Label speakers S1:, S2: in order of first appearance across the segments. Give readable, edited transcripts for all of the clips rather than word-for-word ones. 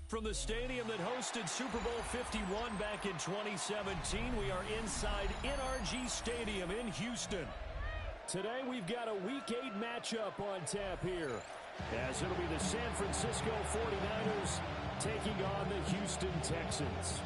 S1: From the stadium that hosted Super Bowl 51 back in 2017, we are inside NRG Stadium in Houston. Today we've got a Week 8 matchup on tap here, as it'll be the San Francisco 49ers taking on the Houston Texans.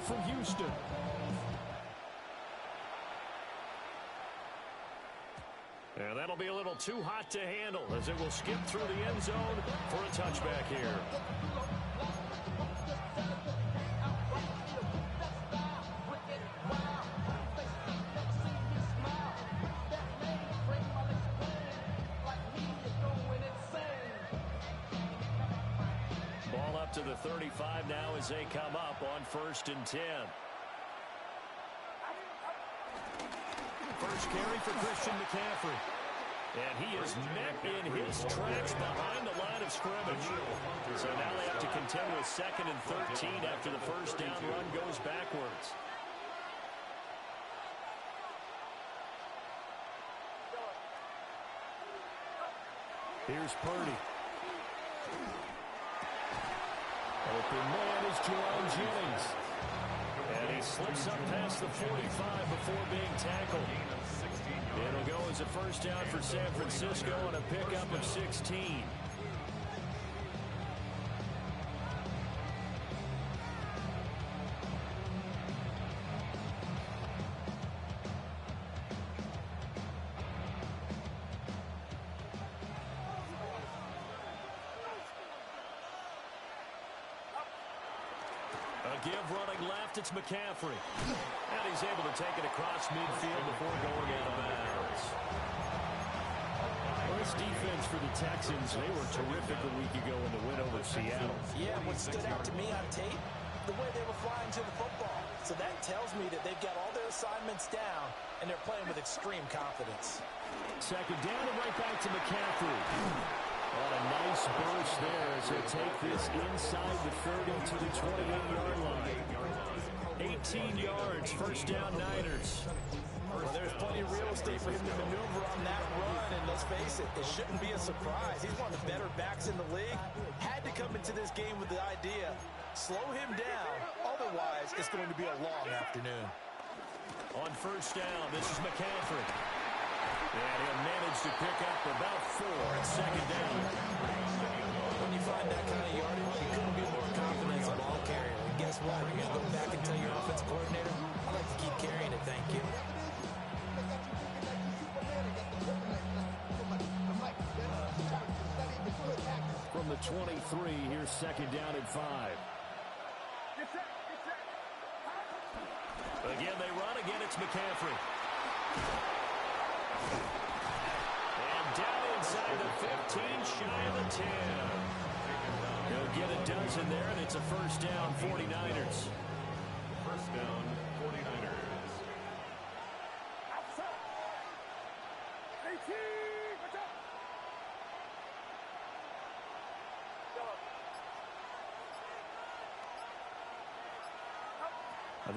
S1: From Houston. And that'll be a little too hot to handle as it will skip through the end zone for a touchback here. Ball up to the 35 now as they come up on 1st and 10. First carry for Christian McCaffrey. And he is met in his tracks behind the line of scrimmage. So now they have to contend with 2nd and 13 after the first down run goes backwards. Here's Purdy. Open man is Jerome Jennings. And he slips up past the 45 before being tackled. It'll go as a first down for San Francisco and a pickup of 16. Give running left, it's McCaffrey. And he's able to take it across midfield before going out of bounds. Well, this defense for the Texans, they were terrific a week ago in the win over Seattle.
S2: Yeah, what stood out to me on tape, the way they were flying to the football. So that tells me that they've got all their assignments down, and they're playing with extreme confidence.
S1: Second down and right back to McCaffrey. What a nice burst there as they take this inside the 30 to the 28-yard line. 18 yards, first down Niners.
S2: Well, there's plenty of real estate for him to maneuver on that run, and let's face it, it shouldn't be a surprise. He's one of the better backs in the league. Had to come into this game with the idea, slow him down, otherwise it's going to be a long afternoon.
S1: On first down, this is McCaffrey. And he'll manage to pick up about 4 at second down.
S2: When you find that kind of yardage, you couldn't be more confident as a ball carrier. And guess what? You're going to go back and tell your offensive coordinator, I'd like to keep carrying it, thank you.
S1: From the 23, here's second down and 5. Again, they run. Again, it's McCaffrey. Down inside the 15, shy of the 10. He'll get a dozen there, and it's a first down, 49ers.
S3: First down, 49ers.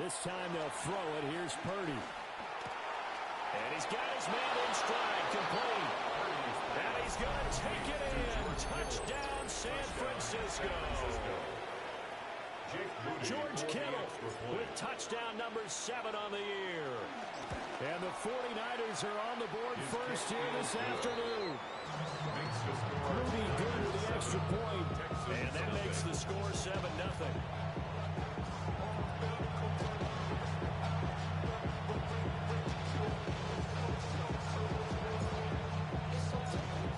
S1: This time they'll throw it. Here's Purdy. And he's got his man in stride, complete. And he's going to take it in. Touchdown, San Francisco. George Kittle with touchdown number 7 on the year. And the 49ers are on the board first here this afternoon. Rudy good with the extra point. And that makes the score 7-0.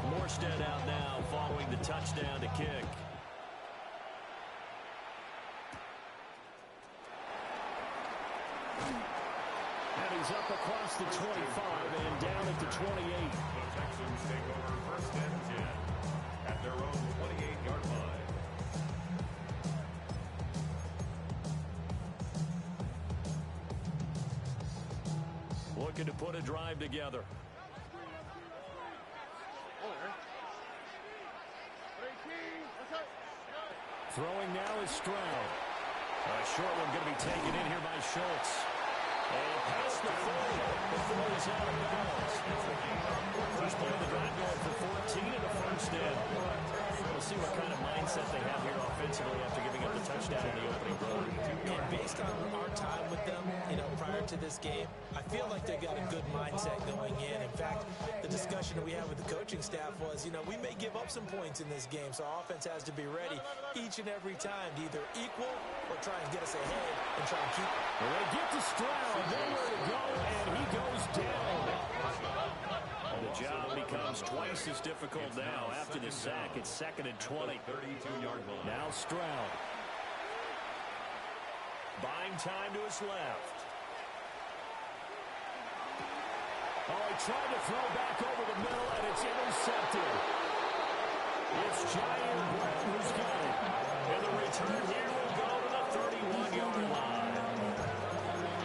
S1: Morstead out now following the touchdown to kick. And he's up across the 25 and down at the 28.
S3: The Texans take over first and 10 at their own 28-yard line.
S1: looking to put a drive together. Throwing now is Stroud. A short one going to be taken in here by Schultz. And past the 40 before he's out of bounds. First play of the drive going for 14 and a first in. We'll see what kind of mindset they have here offensively after giving up the touchdown in the opening quarter.
S2: And based on our time with them, prior to this game, I feel like they got a good mindset going in. In fact, the discussion that we had with the coaching staff was, we may give up some points in this game, so our offense has to be ready each and every time to either equal or try and get us ahead and try and keep.
S1: Well, they get to Stroud, nowhere to go, and he goes down. The job becomes twice as difficult now after the sack. It's 2nd and 20.
S3: 32-yard line.
S1: Now Stroud. Buying time to his left. Oh, he tried to throw back over the middle, and it's intercepted. It's Jair Breton who's got it. And the return here will go to the 31-yard line.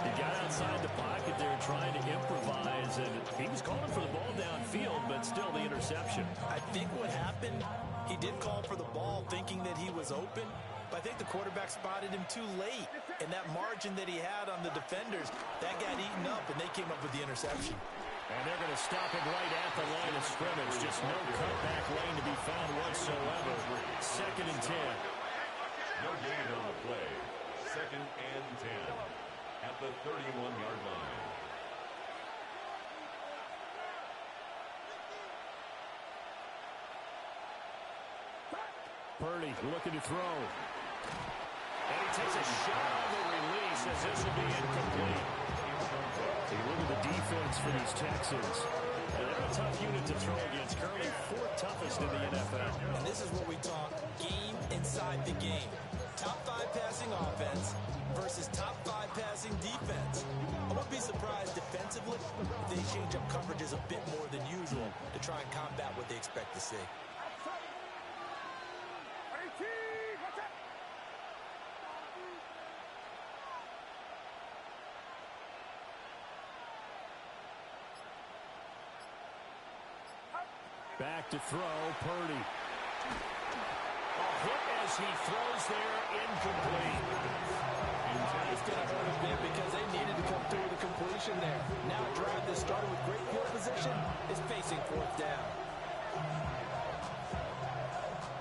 S1: He got outside the pocket there trying to improvise, and he was calling for the ball downfield, but still the interception.
S2: I think what happened, he did call for the ball thinking that he was open, but I think the quarterback spotted him too late. And that margin that he had on the defenders, that got eaten up, and they came up with the interception.
S1: And they're going to stop him right at the line of scrimmage. Just no cutback lane to be found whatsoever. 2nd and 10.
S3: No gain on the play. 2nd and 10 at the 31-yard line.
S1: Purdy looking to throw. And he takes a shot on the release as this will be incomplete. So you look at the defense for these Texans. They're a tough unit to throw against. Currently 4th toughest in the NFL.
S2: And this is what we talk, game inside the game. Top 5 passing offense versus top 5 passing defense. I won't be surprised defensively if they change up coverages a bit more than usual to try and combat what they expect to see.
S1: Back to throw, Purdy. A hit as he throws there, incomplete.
S2: It's going to hurt a bit because they needed to come through with a completion there. Now a drive that started with great field position is facing 4th down.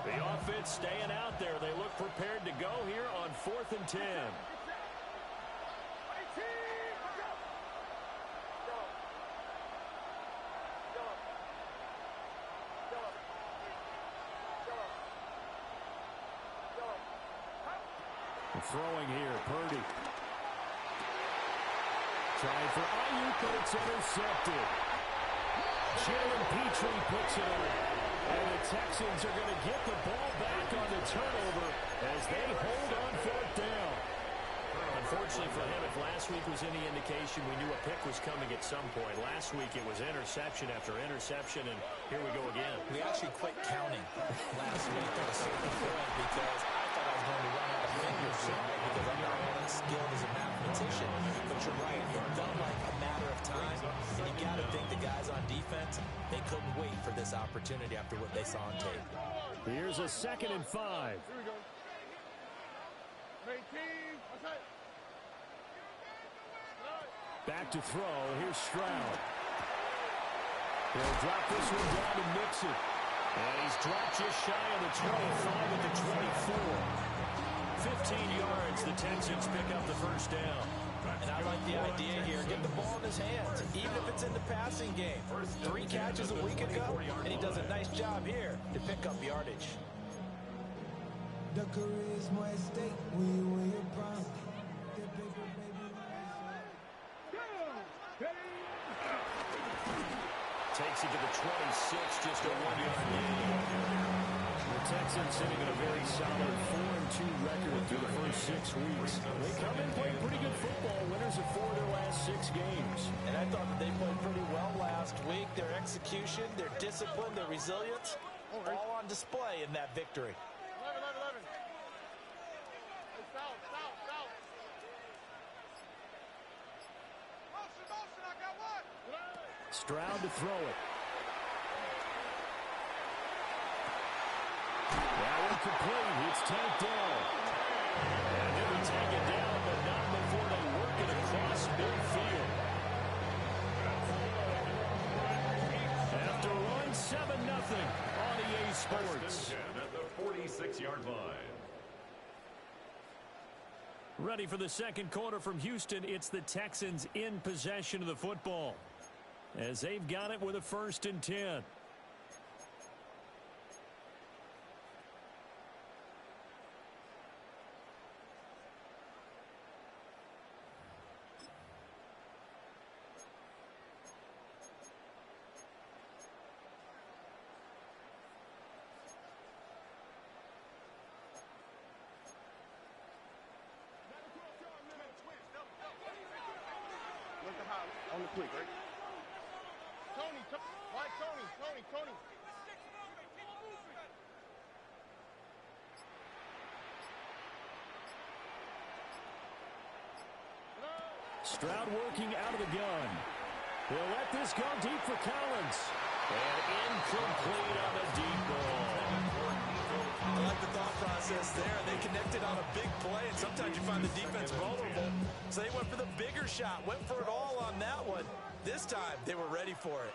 S1: The offense staying out there. They look prepared to go here on 4th and 10. Throwing here, Purdy. Trying for Ayuk, but it's intercepted. Jalen Petrie picks it up. And the Texans are going to get the ball back on the turnover as they hold on 4th down. Unfortunately for him, if last week was any indication, we knew a pick was coming at some point. Last week it was interception after interception, and here we go again.
S2: We actually quit counting last week at a certain point because I thought I was going to run out of fingers because I'm not all that skilled as a mathematician. But you're right, it felt like a matter of time, and you got to think the guys on defense, they couldn't wait for this opportunity after what they saw on tape.
S1: Here's a 2nd and 5.
S4: Here we go. 18, what's that?
S1: Back to throw. Here's Stroud. He'll drop this one down to Mixon. And he's dropped just shy of the 25 at the 24. 15 yards. The Texans pick up the first down.
S2: And I like the idea here. Get the ball in his hands, even if it's in the passing game. 3 catches a week ago, and he does a nice job here to pick up yardage.
S5: The career is more at stake when you win your prime.
S1: Takes it to the 26, just a 1-yard gain. The Texans sitting at a very solid 4-2 record through the first 6 weeks. They come in playing pretty good football, winners of 4 of their last 6 games.
S2: And I thought that they played pretty well last week. Their execution, their discipline, their resilience, all on display in that victory.
S4: 11. South. Motion, I got one.
S1: Stroud to throw it. That one complete. It's tanked down. And they will take it down, but not before they work it across midfield. After a run, 7-0 on EA Sports.
S3: At the 46-yard line.
S1: Ready for the second quarter from Houston. It's the Texans in possession of the football, as they've got it with a 1st and 10.
S4: On the quick, right? Tony, why Tony?
S1: Stroud working out of the gun. He'll let this go deep for Collins. And incomplete on the deep ball.
S2: I like the thought process there. They connected on a big play, and sometimes you find the defense vulnerable. So they went for the bigger shot, went for it all on that one. This time, they were ready for it.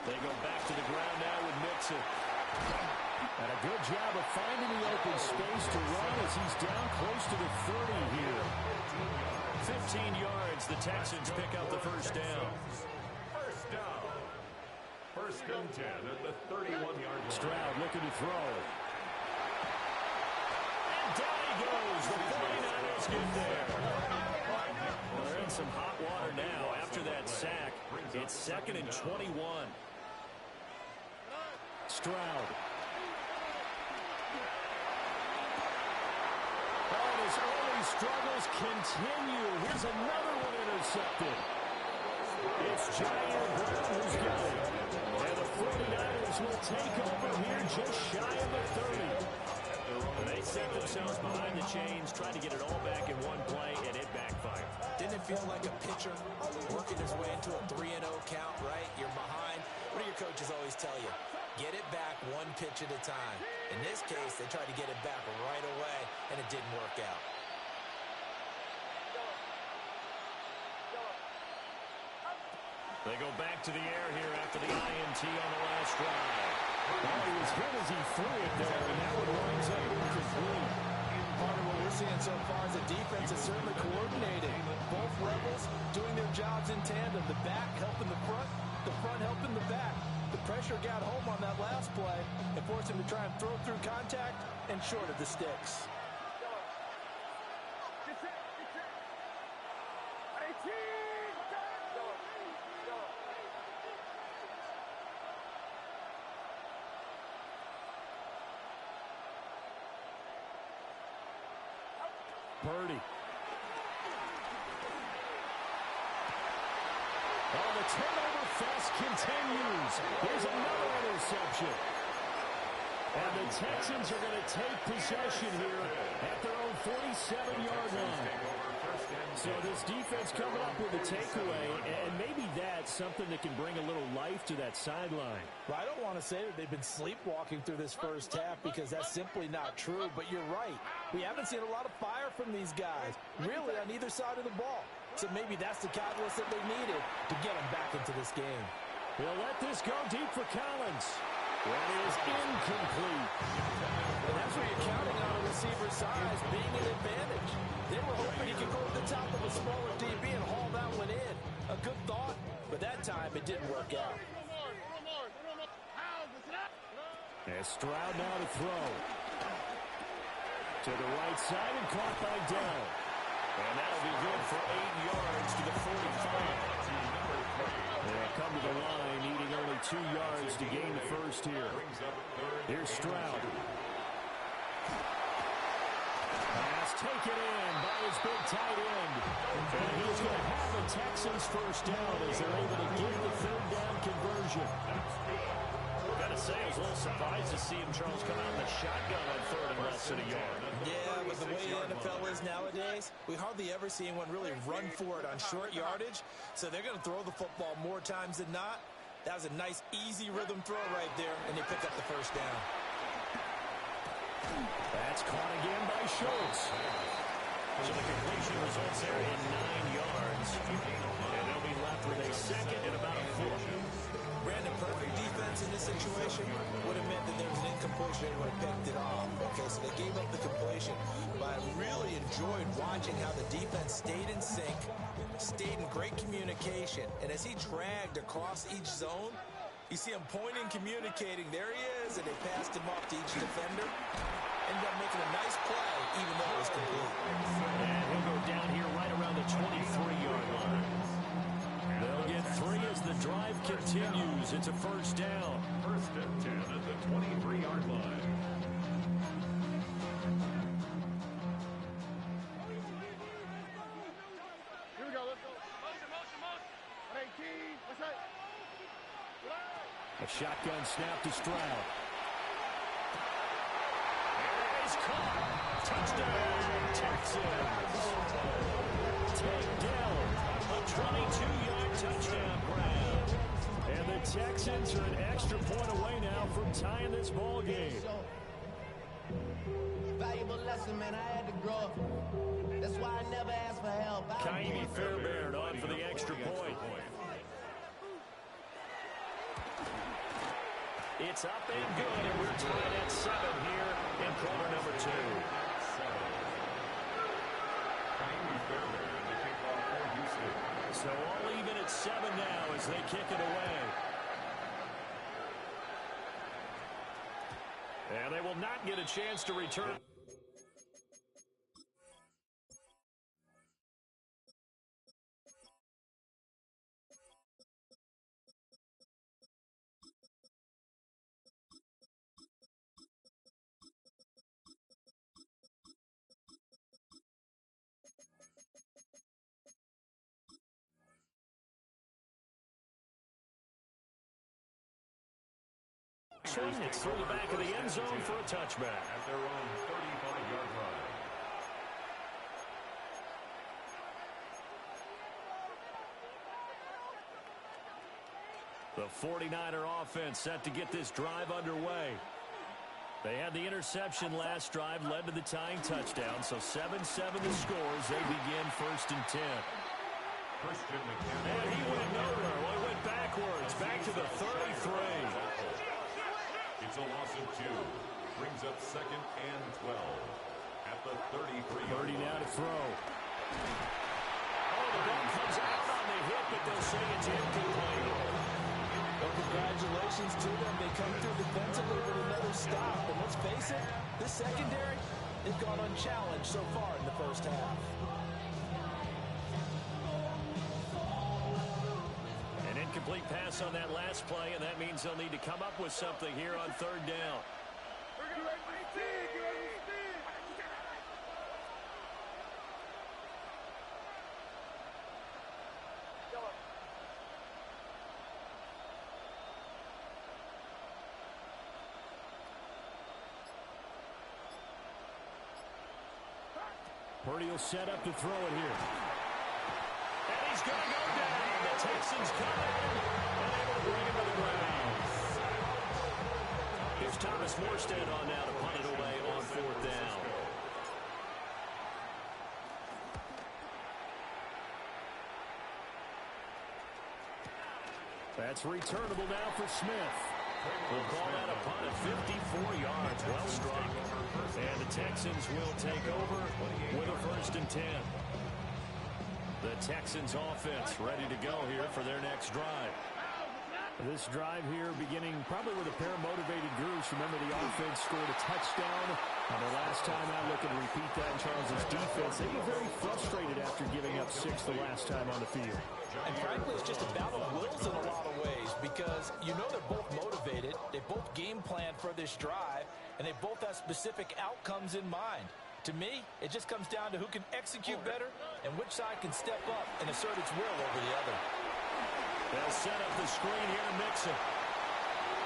S1: They go back to the ground now with Mixon. And a good job of finding the open space to run as he's down close to the 30 here. 15 yards, the Texans pick up the first down.
S3: First down. 1st and 10 at the 31-yard line.
S1: Stroud looking to throw. And down he goes. The 49ers get there. They're in some hot water now after that sack. It's 2nd and 21. Stroud. Oh, his early struggles continue. Here's another one intercepted. It's Jair Brown who's got it. And the 49ers will take over here just shy of the 30. They set themselves behind the chains, trying to get it all back in one play, and it backfired.
S2: Didn't it feel like a pitcher working his way into a 3-0 count, right? You're behind. What do your coaches always tell you? Get it back one pitch at a time. In this case, they tried to get it back right away, and it didn't work out.
S1: They go back to the air here after the INT on the last drive. Oh, he was hit as he threw it there, and that one winds up incomplete.
S2: Part of what we're seeing so far is the defense is certainly coordinating. Both levels doing their jobs in tandem. The back helping the front helping the back. The pressure got home on that last play and forced him to try and throw through contact and short of the sticks.
S1: Purdy. Oh, the turnover fest continues. Here's another interception. And the Texans are going to take possession here at their own 47-yard line. So this defense coming up with a takeaway, and maybe that's something that can bring a little life to that sideline.
S2: Well, I don't want to say that they've been sleepwalking through this first half because that's simply not true, but you're right. We haven't seen a lot of fire from these guys, really on either side of the ball. So maybe that's the catalyst that they needed to get them back into this game.
S1: He'll let this go deep for Collins. That is incomplete.
S2: And that's where you're counting on a receiver's size being an advantage. They were hoping he could go to the top of a smaller DB and haul that one in. A good thought, but that time it didn't work out.
S1: And Stroud now to throw. To the right side and caught by Dell. And that'll be good for 8 yards to the 45. They'll come to the line, needing only 2 yards to gain the first here. Here's Stroud. Pass taken in by his big tight end. And he's going to have the Texans first down as they're able to get the third down conversion. got to say, I was a little surprised to see him, Charles, come out in the shotgun on third and less than a yard.
S2: Yeah, with the way the NFL is nowadays, we hardly ever see anyone really run for it on short yardage. So they're going to throw the football more times than not. That was a nice, easy rhythm throw right there, and they picked up the first down.
S1: That's caught again by Schultz. So the completion results there in 9 yards. And they'll be left with a second and about a 4.
S2: Brandon, perfect defense in this situation would have meant that there was an incompletion and would have picked it off. Okay, so they gave up the completion. But I really enjoyed watching how the defense stayed in sync, stayed in great communication. And as he dragged across each zone, you see him pointing, communicating. There he is, and they passed him off to each defender. Ended up making a nice play, even though it was complete.
S1: And he'll go down here right around the 23-yard line. They'll get 3 as the drive continues. It's a first down.
S3: First and 10 at the 23-yard line.
S4: Here we go. Let's go. Motion. 18. What's that?
S1: A shotgun snap to Stroud. There is caught. Touchdown, Texans. Takedown. A 22-yard touchdown grab. And the Texans are an extra point away now from tying this ball game.
S6: Valuable lesson, man. I had to grow up. That's why I never asked for help.
S1: Kaimi Fairbairn on for the extra point. It's up and good, and we're tied at 7 here in quarter number 2. So all even at 7 now as they kick it away. And they will not get a chance to return. It's through the back of the end zone for a touchback.
S3: At their own 35-yard line.
S1: The 49er offense set to get this drive underway. They had the interception last drive, led to the tying touchdown, so 7-7 the score as they begin first and 10. And he went nowhere. Well, he went backwards, back to the 33.
S3: It's a loss of 2. Brings up second and 12 at the 33.
S1: 30 now to throw. Oh, the ball comes out on the hit, but they'll say it's incomplete.
S2: Well, congratulations to them. They come through defensively with another stop. But let's face it, this secondary, they've gone unchallenged so far in the first half.
S1: An incomplete pass on that last play, and that means they'll need to come up with something here on third down. Purdy will set up to throw it here. And he's going to go down. The Texans come in and able to bring him to the ground. Here's Thomas Morstead on now to punt it away on fourth down. That's returnable now for Smith. We'll call that a punt of 54 yards. Well struck. And the Texans will take over with a first and 10. The Texans offense ready to go here for their next drive. This drive here beginning probably with a pair of motivated groups. Remember, the offense scored a touchdown. And the last time out, looking to repeat that in Charles's defense. They were very frustrated after giving up 6 the last time on the field.
S2: And frankly, it's just a battle of wills in a lot of ways because you know they're both motivated. They both game plan for this drive, and they both have specific outcomes in mind. To me, it just comes down to who can execute better and which side can step up and assert its will over the other.
S1: They'll set up the screen here to Mixon.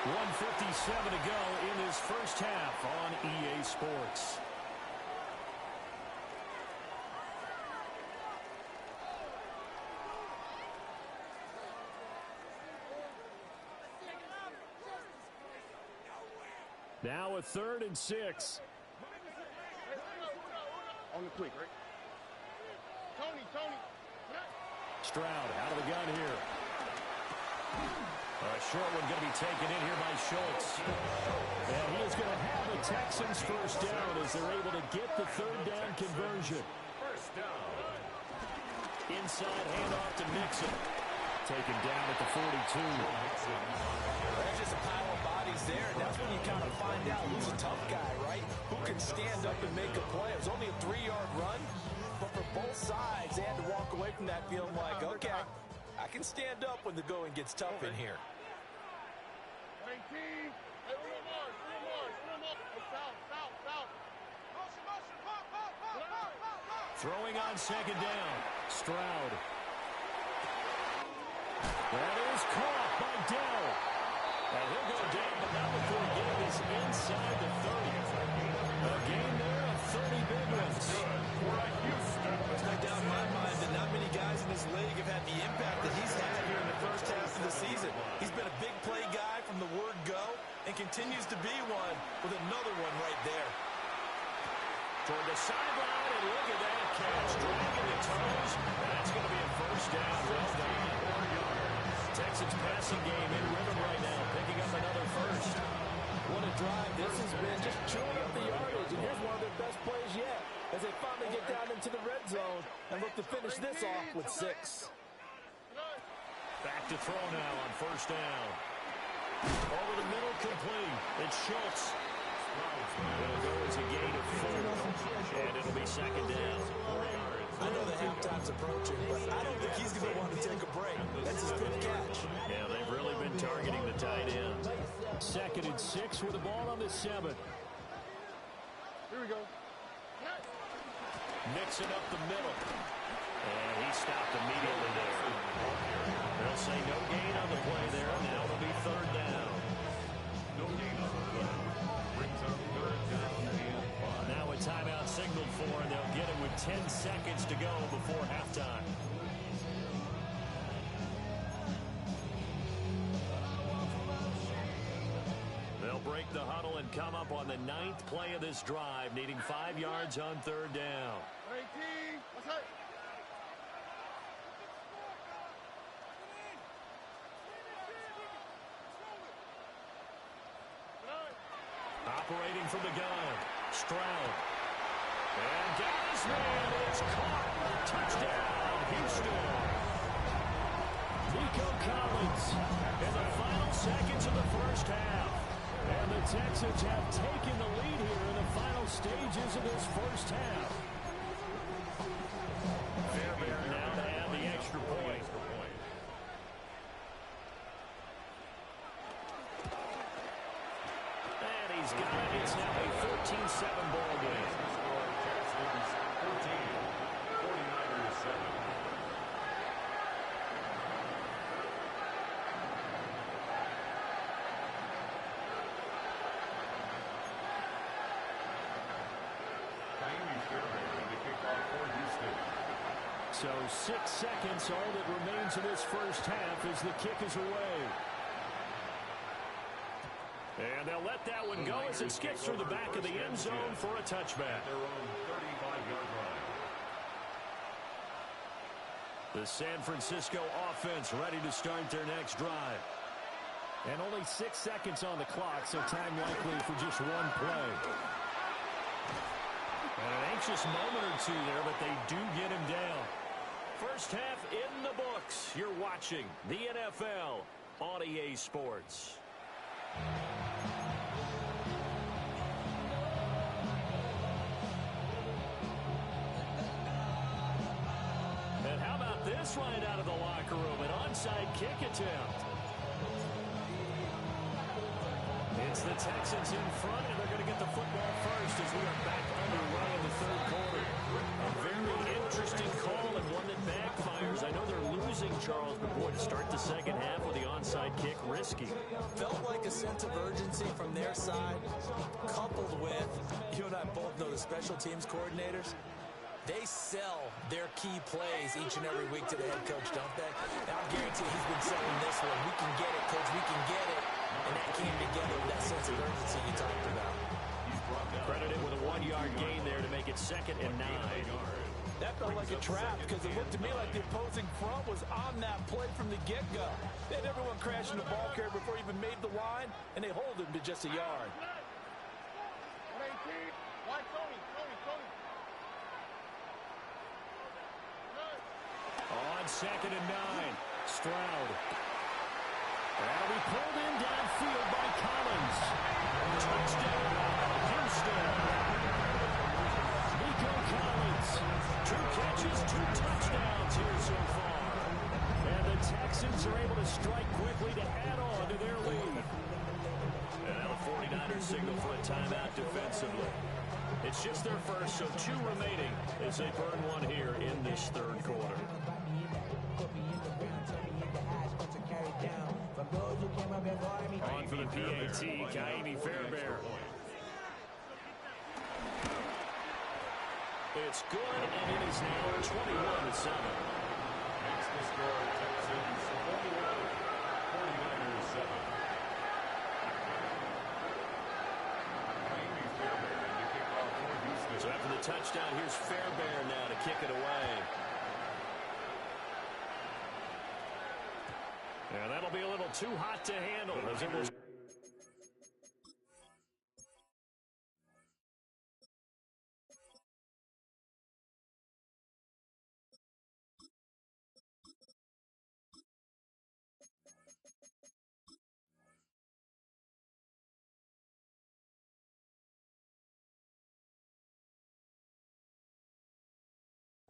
S1: 1:57 to go in this first half on EA Sports. Now a 3rd and 6.
S4: On the quick, right? Tony.
S1: Stroud out of the gun here. A short one going to be taken in here by Schultz. And he is going to have the Texans first down as they're able to get the 3rd down conversion.
S3: First down.
S1: Inside handoff to Mixon. Taken down at the 42.
S2: There's just a pile of bodies there, and that's when you kind of find out who's a tough guy, right? Who can stand up and make a play. It was only a 3-yard run, but for both sides, they had to walk away from that feeling like, okay, I can stand up when the going gets tough in here.
S4: 19. Hey, South.
S1: Throwing on 2nd down. Stroud. That is caught by Dell. And he'll go down, but not before he gets inside the 30. A gain there of 30 big ones.
S2: There's no doubt in my mind that not many guys in this league have had the impact that he's had here in the first half of the season. He's been a big play guy from the word go and continues to be one with another one right there.
S1: Toward the sideline, and look at that catch. Dragging the toes. That's going to be a first down. Well done. Texans passing game in rhythm right now, picking up another first.
S2: What a drive this has been, just chewing up the yardage, and here's one of their best plays yet as they finally get down into the red zone and look to finish this off with 6.
S1: Back to throw now on first down. Over the middle, complete. It's Schultz. It'll go as a gain of 4, and it'll be 2nd down.
S2: I know the halftime's approaching, but I don't think he's going to want to take a break. That's his fifth catch.
S1: Yeah, they've really been targeting the tight end. 2nd and 6 with the ball on the 7.
S4: Here we go.
S1: Mixing up the middle. And he stopped immediately there. They'll say no gain on the play there. Now it'll be 3rd down.
S3: No gain on the play. Brings up 3rd down and 5.
S1: Now a timeout signaled for, and they'll get it with 10 seconds to go before halftime. They'll break the huddle and come up on the 9th play of this drive, needing 5 yards on 3rd down.
S4: 19. What's that?
S1: Operating from the gun, Stroud. And down his man is caught. Touchdown, Houston. Nico Collins in the final seconds of the first half. And the Texans have taken the lead here in the final stages of this first half. Fairbairn now to add the extra point. And he's got it. It's now a 13-7 ball game.
S3: 49ers 7.
S1: So 6 seconds, all that remains in this first half as the kick is away. And they'll let that one go as it skips through the back of the end zone for a touchback.
S3: Their own 35-yard line.
S1: The San Francisco offense ready to start their next drive. And only 6 seconds on the clock, so time likely for just one play. And an anxious moment or two there, but they do get him down. First half in the books. You're watching the NFL on EA Sports. And how about this right out of the locker room? An onside kick attempt. It's the Texans in front, and they're going to get the football first as we are back underway in the third quarter. A very interesting call and one that backfires. I know they're losing, Charles, but boy, to start the second half with the onside kick, risky.
S2: Felt like a sense of urgency from their side, coupled with, you and I both know the special teams coordinators, they sell their key plays each and every week to the head coach, don't they? Now, I guarantee he's been selling this one. We can get it, coach, we can get it. And that came together with that sense of urgency you talked about.
S1: Credited with a 1-yard gain there to make it 2nd and 9.
S2: That felt like a trap because it looked to me like the opposing front was on that play from the get-go. They had everyone crashing the ball carrier before he even made the line, and they hold him to just a yard.
S1: On 2nd and 9, Stroud. That'll be pulled in downfield by Collins. Touchdown, Houston. Nico Collins. 2 catches, 2 touchdowns here so far. And the Texans are able to strike quickly to add on to their lead. And now the 49ers signal for a timeout defensively. It's just their first, so 2 remaining as they burn one here in this third quarter. On for the PAT, Kaimi Fairbairn. It's good, and it is now 21-7.
S3: Makes the score Texans 21, 49ers 7. Kaimi Fairbairn to kick off for Houston.
S1: So after the touchdown, here's Fairbairn now to kick it away. Yeah, that'll be a little too hot to handle as it was.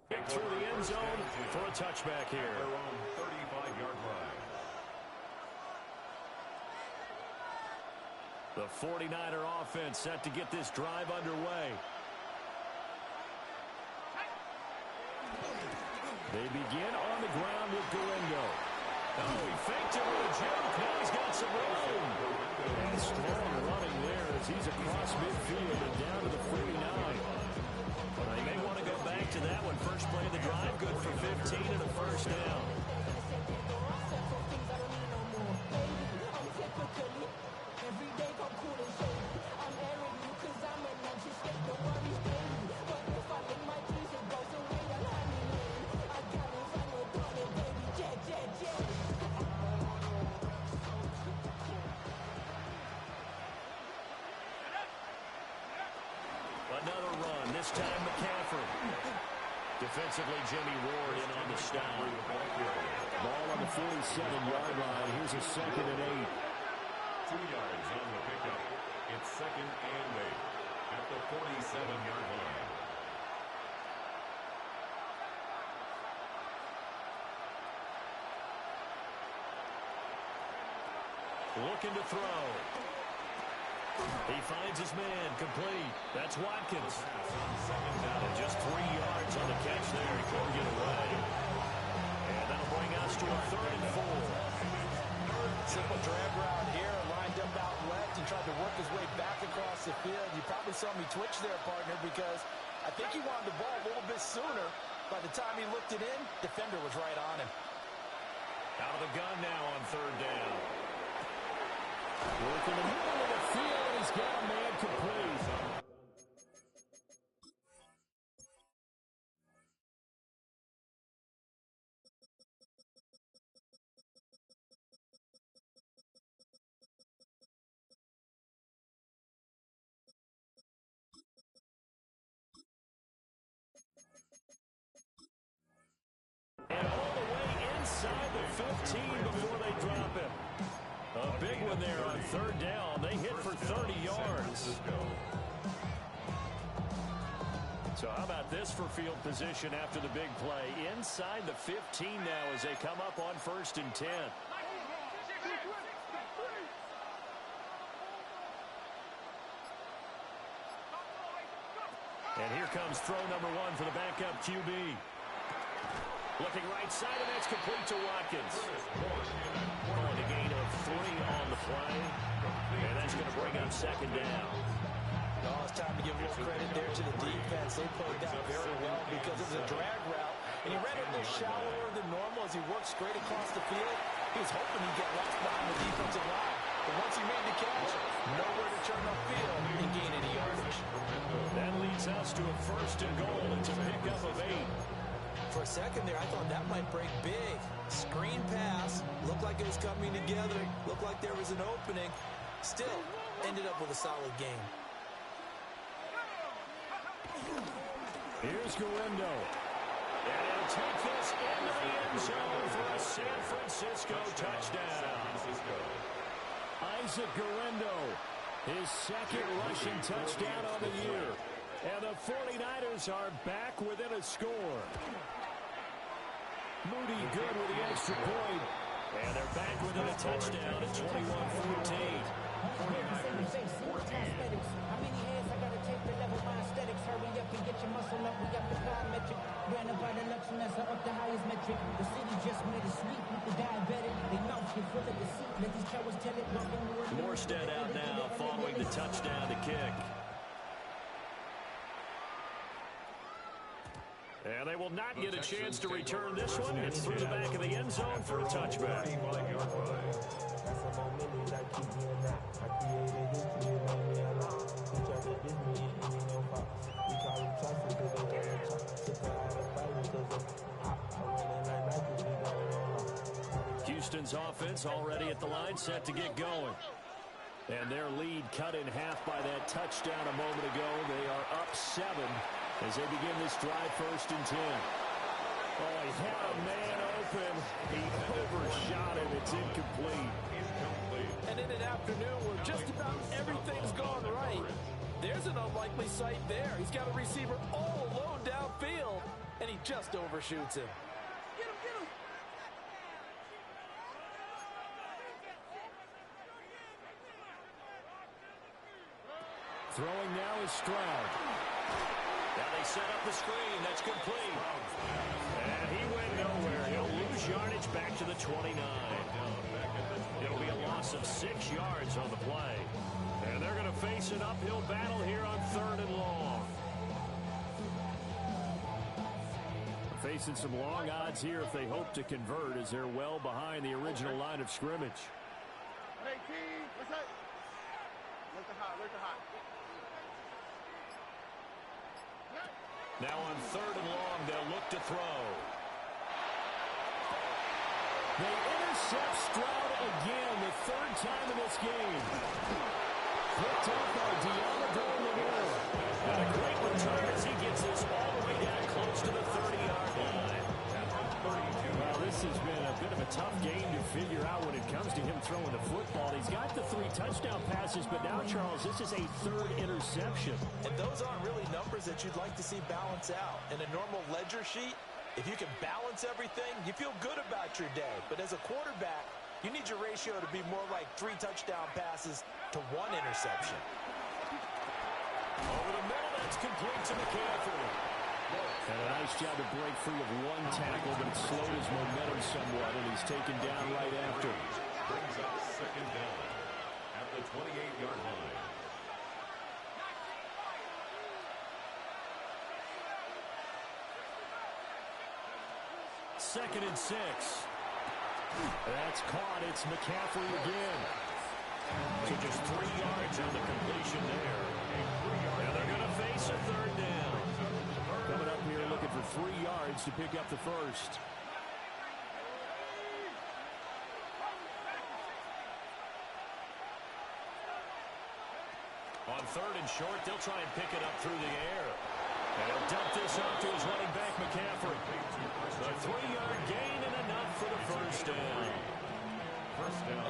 S1: Kick through the end zone for a touchback here.
S3: They're on 35-yard line.
S1: The 49er offense set to get this drive underway. They begin on the ground with Galindo. Oh, he faked it with a joke. Now he's got some room. And strong running there as he's across midfield and down to the 49. They may want to go back to that one. First play of the drive, good for 15 and a first down. Another run, this time McCaffrey. Defensively, Jimmy Ward in on the stop. Ball on the 47-yard line. Here's a 2nd and 8.
S3: 2 yards on the pickup. It's 2nd and 8 at the 47-yard line.
S1: Looking to throw. He finds his man, complete. That's Watkins. And just 3 yards on the catch there. He couldn't get away. And that'll bring us to a 3rd and 4.
S2: Simple drag route here, lined up out left and tried to work his way back across the field. You probably saw me twitch there, partner, because I think he wanted the ball a little bit sooner. By the time he looked it in, defender was right on him.
S1: Out of the gun now on 3rd down. Working in the middle of the field, and he's got a man complete. And all the way inside the 15 before they drop him. A big one there on 3rd down. They hit for 30 yards. So how about this for field position after the big play? Inside the 15 now as they come up on 1st and 10. And here comes throw number one for the backup QB. Looking right side, and that's complete to Watkins. Calling a gain of 3 on the play. And that's going to bring up second down.
S2: Oh, it's time to give a little credit there to the defense. They played that very well because it was a drag route. And he ran it a little shallower than normal as he worked straight across the field. He was hoping he'd get lost behind the defensive line. But once he made the catch, nowhere to turn upfield and gain any yardage.
S1: That leads us to a first and goal. It's a pickup of 8.
S2: For a second there, I thought that might break big. Screen pass. Looked like it was coming together. Looked like there was an opening. Still, ended up with a solid game.
S1: Here's Guerrero. And he'll take this into the end zone for a San Francisco touchdown. Isaac Guerrero, his second rushing touchdown on the year. And the 49ers are back within a score. Moody good with the extra point. And they're back within a touchdown at 21-14.
S7: How many hands I gotta take to level my aesthetics? Hurry up and get your muscle up. We got the plyometric. Ran up by the election as I up the highest metric. The city just made a sweep with the diabetic. They mouth get full of deceit. Let these cowards tell it.
S1: Morstead out now following the touchdown to kick. And they will not get a chance to return this one. It's through the back of the end zone for a touchback. Houston's offense already at the line, set to get going. And their lead cut in half by that touchdown a moment ago. They are up 7 as they begin this drive, 1st and 10. Oh, he had a man open. He overshot him. It's incomplete.
S2: And in an afternoon where just about everything's gone right, there's an unlikely sight there. He's got a receiver all alone downfield, and he just overshoots him.
S4: Get him, get him.
S1: Throwing now is Stroud. Now they set up the screen. That's complete. And he went nowhere. He'll lose yardage back to the 29. It'll be a loss of 6 yards on the play. And they're going to face an uphill battle here on 3rd and long. Facing some long odds here if they hope to convert, as they're well behind the original line of scrimmage.
S4: Hey, team, what's up? Look the hot, look the hot.
S1: Now on 3rd and long, they'll look to throw. They intercept Stroud again, the 3rd time in this game. Picked up by Deontay. And a great return as he gets this all the way down close to the 30-yard line. Well, this has been a bit of a tough game to figure out when it comes to him throwing the football. He's got the 3 touchdown passes, but now, Charles, this is a 3rd interception.
S2: And those aren't really numbers that you'd like to see balance out. In a normal ledger sheet, if you can balance everything, you feel good about your day. But as a quarterback, you need your ratio to be more like 3 touchdown passes to 1 interception.
S1: Over the middle, that's complete to McCaffrey. And a nice job to break free of 1 tackle, but it slowed his momentum somewhat, and he's taken down right after.
S3: Brings up 2nd down at the 28-yard line.
S1: Second and 6. That's caught. It's McCaffrey again. So just 3 yards on the completion there. And they're going to face a 3rd down. Coming up here looking for 3 yards to pick up the first. On 3rd and short, they'll try and pick it up through the air. And he'll dump this off to his running back, McCaffrey. A 3-yard gain and enough for the first down.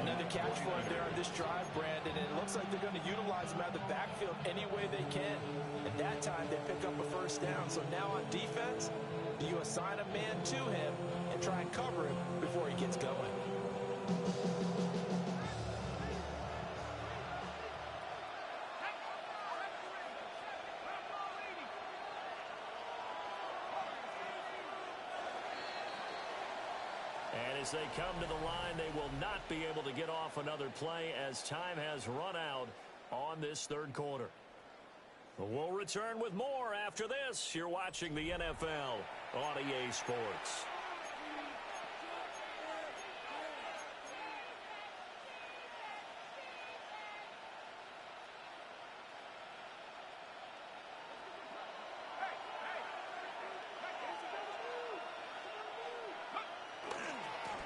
S2: Another catch for him there on this drive, Brandon. And it looks like they're going to utilize him out of the backfield any way they can. At that time, they pick up a first down. So now on defense, do you assign a man to him and try and cover him before he gets going?
S1: And as they come to the line, they will not be able to get off another play as time has run out on this third quarter. We'll return with more after this. You're watching the NFL on EA Sports.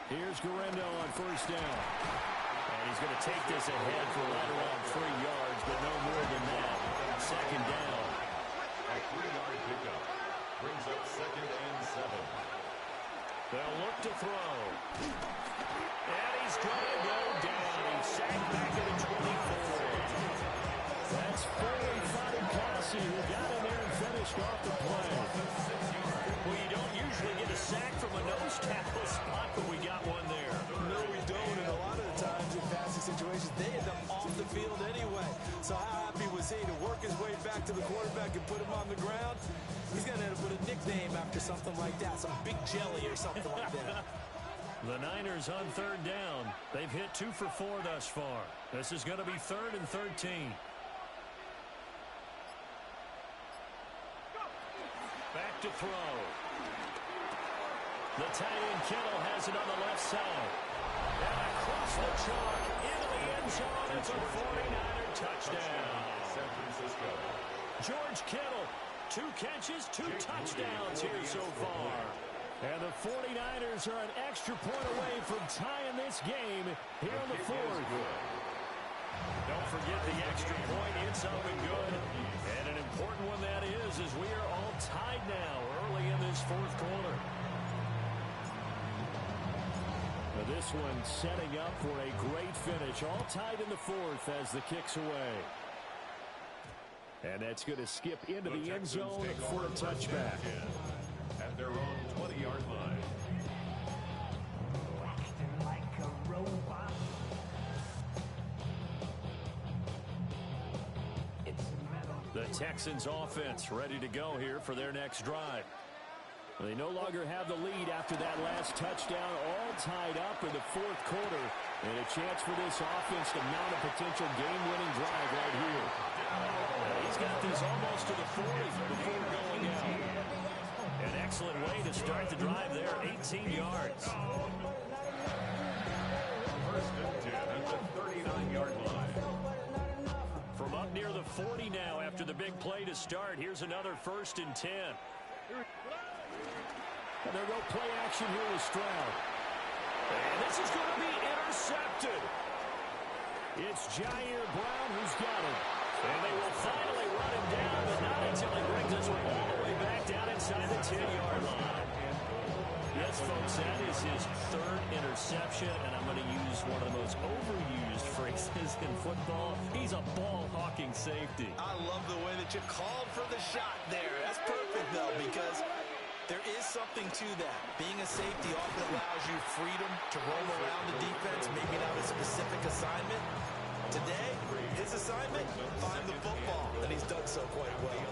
S1: Here's Guerrero on first down. And he's going to take this ahead for right around 3 yards, but no more than that. Second down.
S3: A 3-yard pickup brings up 2nd and 7.
S1: They'll look to throw. And he's going to go down. He's sacked back at the 24. That's Foley Fatukasi who got in there and finished off the play. Well, you don't usually get a sack from a nose tackle spot, but we got one there.
S2: No, we don't, and a lot of the times in passing situations, they end up off the field anyway. So how happy was he to work his way back to the quarterback and put him on the ground? He's going to end up with a nickname after something like that, some Big Jelly or something like that.
S1: The Niners on third down. They've hit 2 for 4 thus far. This is going to be 3rd and 13. Back to throw. The tight end Kittle has it on the left side. And across the chalk into the end zone. It's a 49er touchdown.
S3: San Francisco.
S1: George Kittle, 2 catches, 2 touchdowns here so far. And the 49ers are an extra point away from tying this game here in the 4th. Don't forget the extra point. It's up and good. And an important one that is as we are all tied now early in this 4th quarter. Now this one setting up for a great finish. All tied in the 4th as the kick's away. And that's going to skip into the end zone for a touchback.
S3: At their own 20-yard line.
S7: Acting like a robot.
S1: The Texans offense ready to go here for their next drive. They no longer have the lead after that last touchdown, all tied up in the 4th quarter. And a chance for this offense to mount a potential game-winning drive right here. He's got these almost to the 40 before going out. An excellent way to start the drive there, 18 yards.
S3: 1st and 10 at the 39-yard line.
S1: From up near the 40 now after the big play to start. Here's another 1st and 10. And they'll go play action here with Stroud. And this is going to be intercepted. It's Jair Brown who's got it. And they will finally run him down, but not until he brings us all the way back down inside the 10-yard line. Yes, folks, that is his 3rd interception, and I'm going to use one of the most overused phrases in football. He's a ball-hawking safety.
S2: I love the way that you called for the shot there. That's perfect, though, because there is something to that. Being a safety often allows you freedom to roam around the defense, maybe not a specific assignment. Today, his assignment, find the football, and he's done so quite well.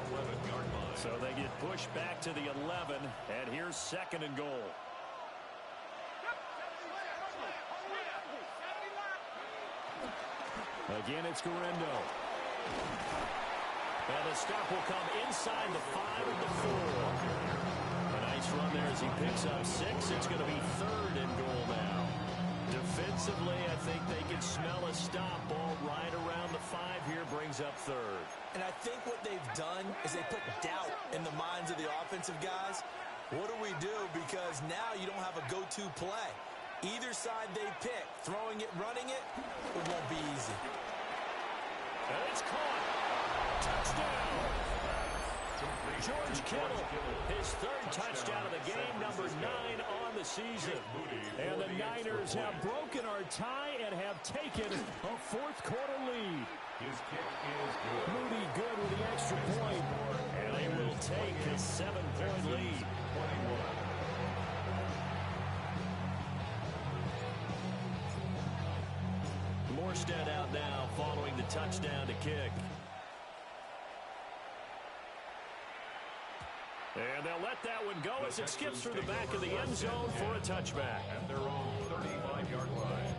S1: So they get pushed back to the 11, and here's 2nd and goal. Again, it's Guerrero. And the stop will come inside the 5 and the 4. A nice run there as he picks up 6. It's going to be 3rd and goal now. Defensively, I think they can smell a stop. Ball right around the 5 here, brings up 3rd.
S2: And I think what they've done is they put doubt in the minds of the offensive guys. What do we do? Because now you don't have a go-to play. Either side they pick, throwing it, running it, it won't be easy.
S1: And it's caught. Touchdown. George Kittle, his 3rd touchdown of the game, number 9 on the season. And the Niners have broken our tie and have taken a 4th quarter lead.
S3: His kick is good.
S1: Moody good with the extra point. And they will take a 7-point lead.
S3: 21.
S1: Morstead out now following the touchdown to kick. And they'll let that one him go as it skips through the back of the end zone for a touchback.
S3: At their own 35-yard line.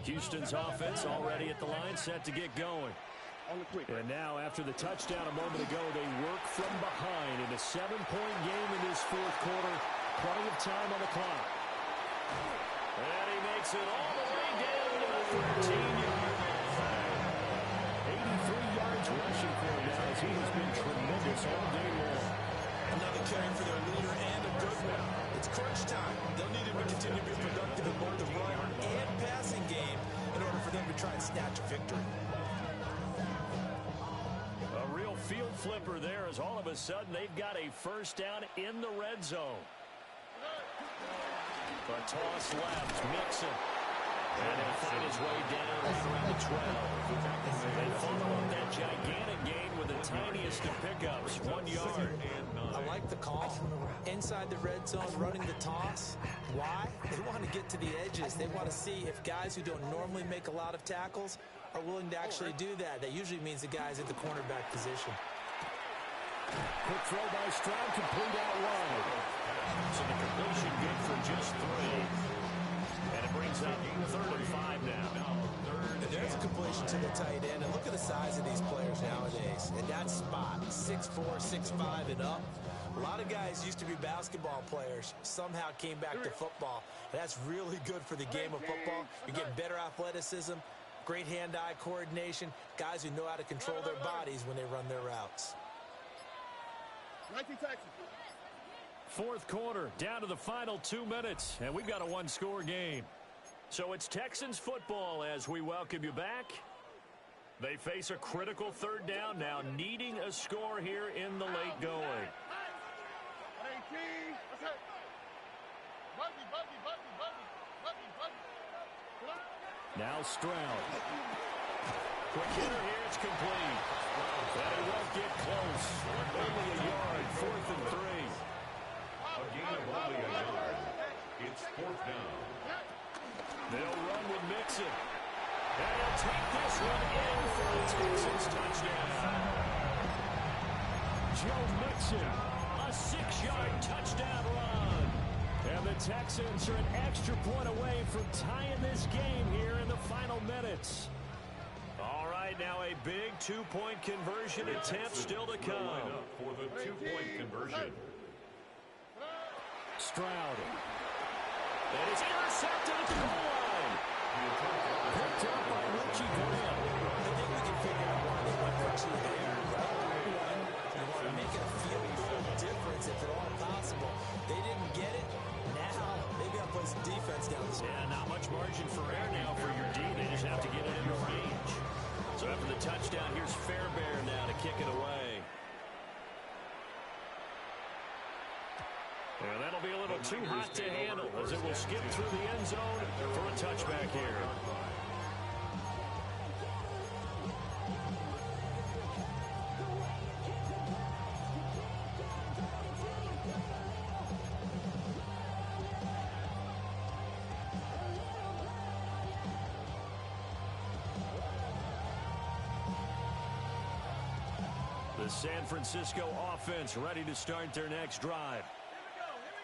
S1: Houston's offense already at the line, set to get going. And now, after the touchdown a moment ago, they work from behind in a 7-point game in this fourth quarter. Plenty of time on the clock. And he makes it all the way down to the 13-yard line. 83 yards rushing for him now, as he has been tremendous all day long.
S2: Another carry for their leader and a good one. It's crunch time. They'll need him to continue to be productive in both the run and passing game in order for them to try and snatch a victory.
S1: A real field flipper there, as all of a sudden they've got a first down in the red zone. A toss left, Mixon. And he'll find his way down around the 12. They follow up that gigantic gain with the tiniest of pickups, 1 yard.
S2: I like the call. Inside the red zone, running the toss. Why? They want to get to the edges. They want to see if guys who don't normally make a lot of tackles are willing to actually do that. That usually means the guys at the cornerback position.
S1: Quick throw by Stroud, complete out wide. So the completion good for just 3. And it brings up 3rd and 5 now.
S2: And there's a completion to the tight end. And look at the size of these players nowadays. In that spot, 6'4", 6'5", and up. A lot of guys used to be basketball players, somehow came back to football. And that's really good for the game of football. You get better athleticism, great hand-eye coordination, guys who know how to control their bodies when they run their routes.
S4: 19 Texans.
S1: Fourth quarter, down to the final 2 minutes, and we've got a one-score game. So it's Texans football as we welcome you back. They face a critical 3rd down now, needing a score here in the late going.
S4: 18. That's it. Buggy.
S1: Now Stroud. Quick hitter here, it's complete. And he won't get close. Only a yard, 4th and 3.
S3: A gain of only a yard. It's 4th down.
S1: They'll run with Mixon. And he'll take this one in for the Texans touchdown. Joe Mixon, a 6-yard touchdown run. And the Texans are an extra point away from tying this game here in the final minutes. All right, now a big 2-point conversion attempt still to come.
S3: For the 2-point conversion.
S1: Stroud. That is intercepted at the goal line. Picked up by Richie Graham.
S2: I think we can figure out why they went for 2 there. You want to make it a field goal difference if at all possible. They didn't get it. Now they've got to play some defense down the stretch.
S1: Yeah, not much margin for error now for your D. They just have to get it in the range. So after the touchdown, here's Fairbairn now to kick it away. And that'll be a little too hot to handle as it will skip through the end zone for a touchback here. The San Francisco offense ready to start their next drive.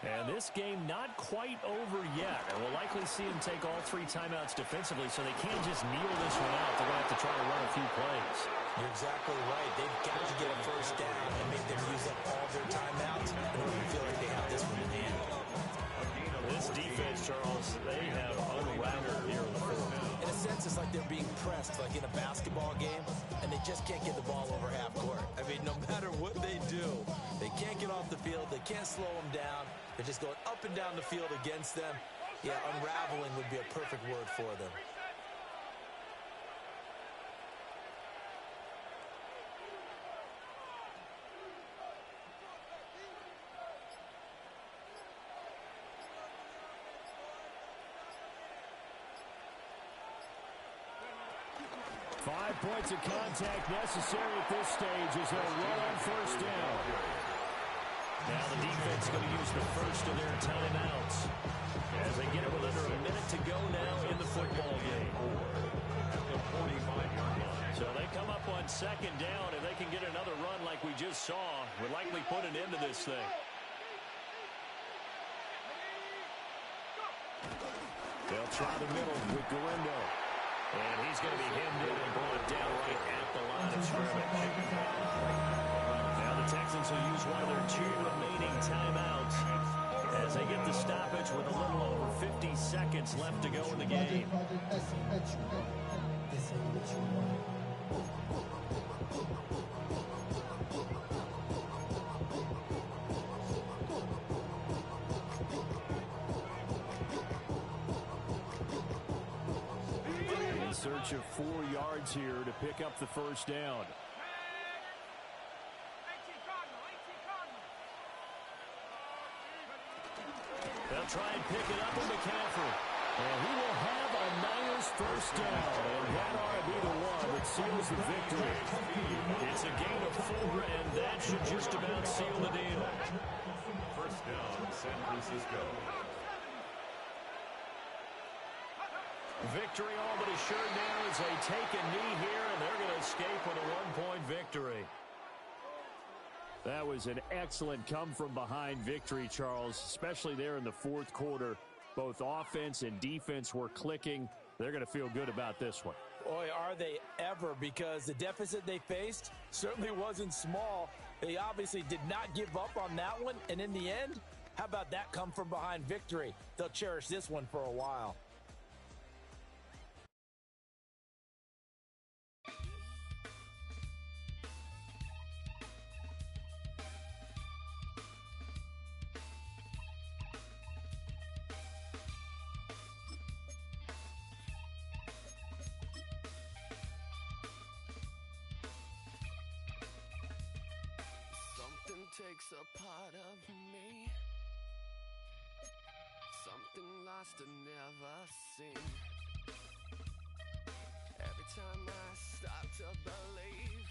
S1: And this game not quite over yet. And we'll likely see them take all 3 timeouts defensively, so they can't just kneel this one out. They're going to have to try to run a few plays.
S2: You're exactly right. They've got to get a first down and make them use up all their timeouts in order to feel like they have this one in hand.
S1: This defense, Charles, they have unraveled here in the fourth.
S2: In a sense, it's like they're being pressed like in a basketball game, and they just can't get the ball over half court. I mean, no matter what they do, they can't get off the field. They can't slow them down. They're just going up and down the field against them. Yeah, unraveling would be a perfect word for them.
S1: Five points of contact necessary at this stage as they'll run on first down. Now the defense going to use the first of their timeouts as they get it with under a minute to go now in the football game. So they come up on second down, and they can get another run like we just saw. Would likely put an end to this thing. They'll try the middle with Galindo. And he's going to be hemmed in and brought down right at the line of scrimmage. Now the Texans will use one of their 2 remaining timeouts as they get the stoppage with a little over 50 seconds left to go in the game. In search of 4 yards here to pick up the first down. They'll try and pick it up with McCaffrey. And he will have a Niners first down. And that ought to be the one that seals the victory. It's a gain of 4, and that should just about seal the deal.
S3: First down, San Francisco.
S1: Victory all but assured now as they take a knee here, and they're going to escape with a 1-point victory. That was an excellent come-from-behind victory, Charles, especially there in the fourth quarter. Both offense and defense were clicking. They're going to feel good about this one.
S2: Boy, are they ever, because the deficit they faced certainly wasn't small. They obviously did not give up on that one, and in the end, how about that come-from-behind victory? They'll cherish this one for a while.
S8: Takes a part of me, something lost and never seen. Every time I start to believe